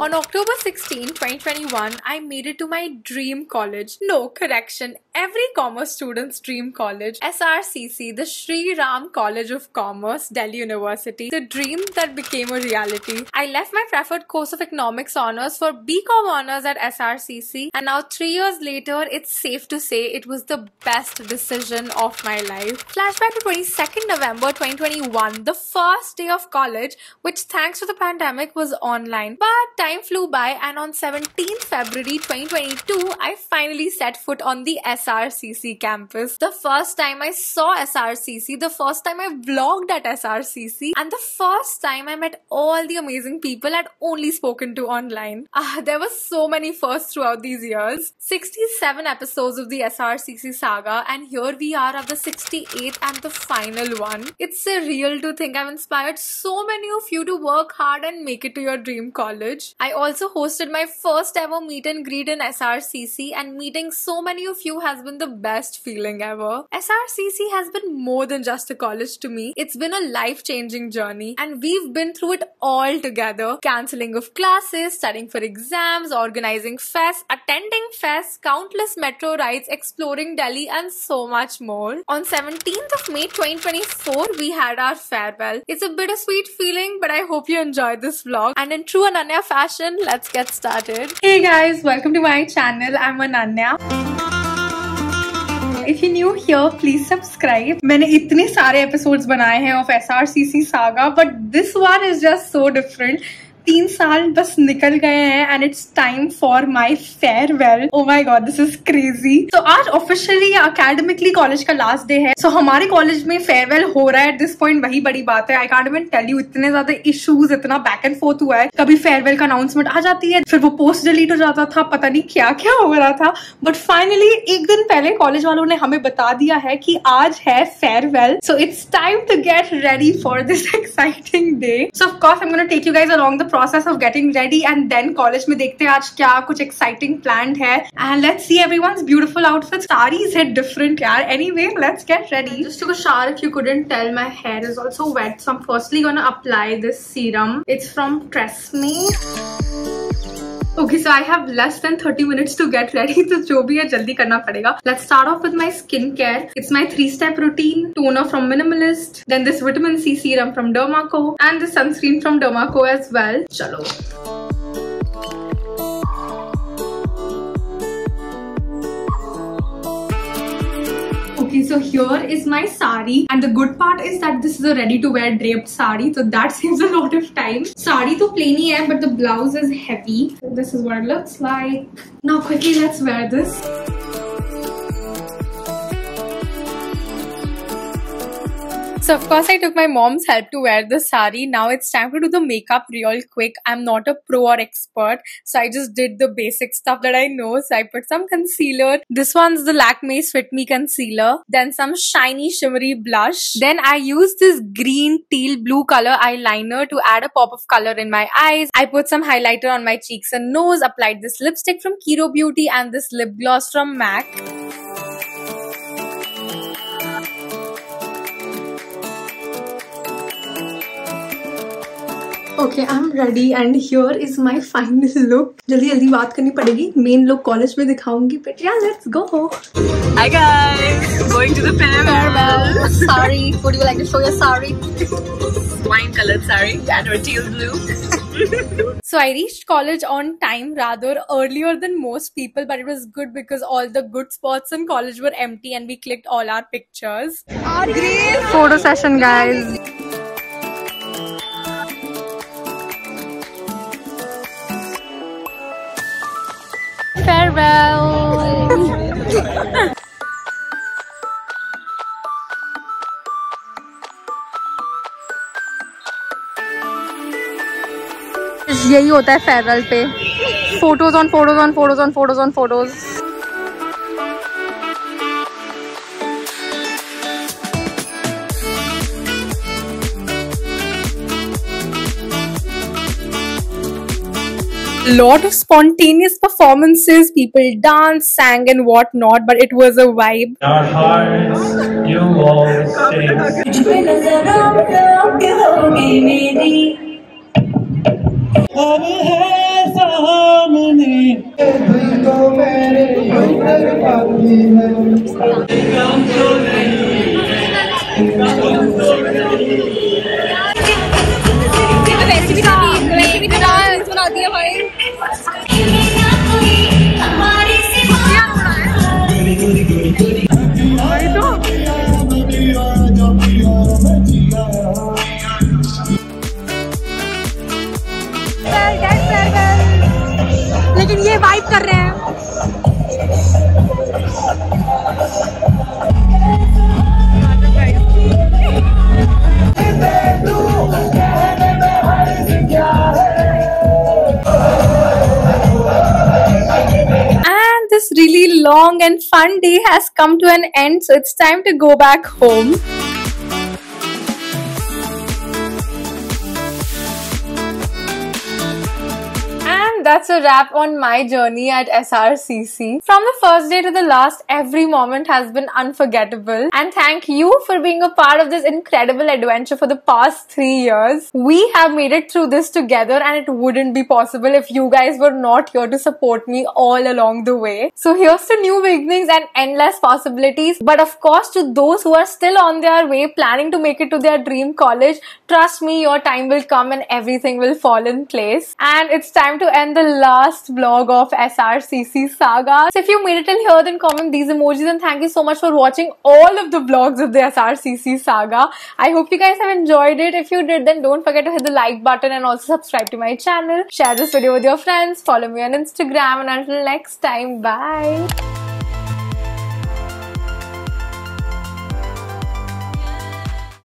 On October 16, 2021, I made it to my dream college. No, correction, every commerce student's dream college, SRCC, the Sri Ram College of Commerce, Delhi University, the dream that became a reality. I left my preferred course of economics honors for BCom honors at SRCC, and now 3 years later, it's safe to say it was the best decision of my life. Flashback to 22nd November 2021, the first day of college, which thanks to the pandemic was online. But time flew by, and on 17th February 2022, I finally set foot on the SRCC campus. The first time I saw SRCC, the first time I vlogged at SRCC, and the first time I met all the amazing people I'd only spoken to online. There were so many firsts throughout these years. 67 episodes of the SRCC saga, and here we are at the 68th and the final one. It's surreal to think I've inspired so many of you to work hard and make it to your dream college. I also hosted my first ever meet and greet in SRCC, and meeting so many of you has been the best feeling ever. SRCC has been more than just a college to me. It's been a life-changing journey, and we've been through it all together. Cancelling of classes, studying for exams, organizing fests, attending fests, countless metro rides, exploring Delhi, and so much more. On 17th of May 2024, we had our farewell. It's a bittersweet feeling, but I hope you enjoyed this vlog. And in true Ananya fashion, let's get started. Hey guys, welcome to my channel. I'm Ananya. If you're new here, please subscribe. मैंने इतने सारे episodes बनाए हैं of SRCC saga, but this one is just so different. 3 साल बस निकल गए हैं and it's time for my farewell. Oh my god, this is crazy. So आज officially academically college का last day है. So हमारे college में farewell हो रहा है at this point, वही बड़ी बात है. I can't even tell you, इतने ज़्यादा issues, इतना back and forth हुआ है. कभी farewell का announcement आ जाती है, फिर वो post delete हो जाता था, पता नहीं क्या क्या हो रहा था. But finally एक दिन पहले college वालों ने हमें बता दिया है कि आज है farewell. So it's time to get ready for this exciting day. So of course I'm gonna take you guys along the process of getting ready, and then college में देखते हैं आज क्या कुछ exciting planned है. And let's see everyone's beautiful outfits. Saris hit different यार. Anyway, let's get ready. I just took a shower if you couldn't tell. My hair is also wet, so I'm firstly gonna apply this serum. It's from Tresemme. Okay, so I have less than 30 minutes to get ready, तो जो भी है जल्दी करना पड़ेगा. Let's start off with my skincare. It's my 3-step routine. Toner from Minimalist, then this vitamin C serum from Dermaco, and the sunscreen from Dermaco as well. Chalo. Okay, so here is my sari, and the good part is that this is a ready to wear draped sari, so that saves a lot of time. Sari to plain hi hai, but the blouse is heavy. So this is what it looks like. Now quickly let's wear this. So of course I took my mom's help to wear the sari. Now it's time to do the makeup real quick. I'm not a pro or expert, so I just did the basic stuff that I know. So I put some concealer. This one's the Lakme Fit Me concealer. Then some shiny shimmery blush. Then I used this green teal blue color eyeliner to add a pop of color in my eyes. I put some highlighter on my cheeks and nose. Applied this lipstick from Kiro Beauty and this lip gloss from MAC. Okay, I'm ready and here is my final look. जल्दी जल्दी बात करनी पड़ेगी. Main look college में दिखाऊंगी, but yeah, let's go. Hi guys, going to the farewell. Sari, would you like to show your sari? Wine colored sari and her teal blue. So I reached college on time, rather earlier than most people, but it was good because all the good spots in college were empty and we clicked all our pictures. Great photo session, guys. Farewell. यही होता है farewell पे. Photos on photos on photos on photos on photos. lot of spontaneous performances. People danced, sang and whatnot, but it was a vibe. Our hearts, you'll always sing. वैसे भी dance बना दिया भाई। लेकिन ये वाइब कर रहे हैं। And this really long and fun day has come to an end, so it's time to go back home. That's a wrap on my journey at SRCC. From the first day to the last, every moment has been unforgettable. And thank you for being a part of this incredible adventure for the past 3 years. We have made it through this together, and it wouldn't be possible if you guys were not here to support me all along the way. So here's to new beginnings and endless possibilities. But of course, to those who are still on their way planning to make it to their dream college, trust me, your time will come and everything will fall in place. And it's time to end the last vlog of SRCC saga. So if you made it till here, then comment these emojis, and thank you so much for watching all of the vlogs of the SRCC saga. I hope you guys have enjoyed it. If you did, then don't forget to hit the like button and also subscribe to my channel. Share this video with your friends. Follow me on Instagram, and until next time, bye.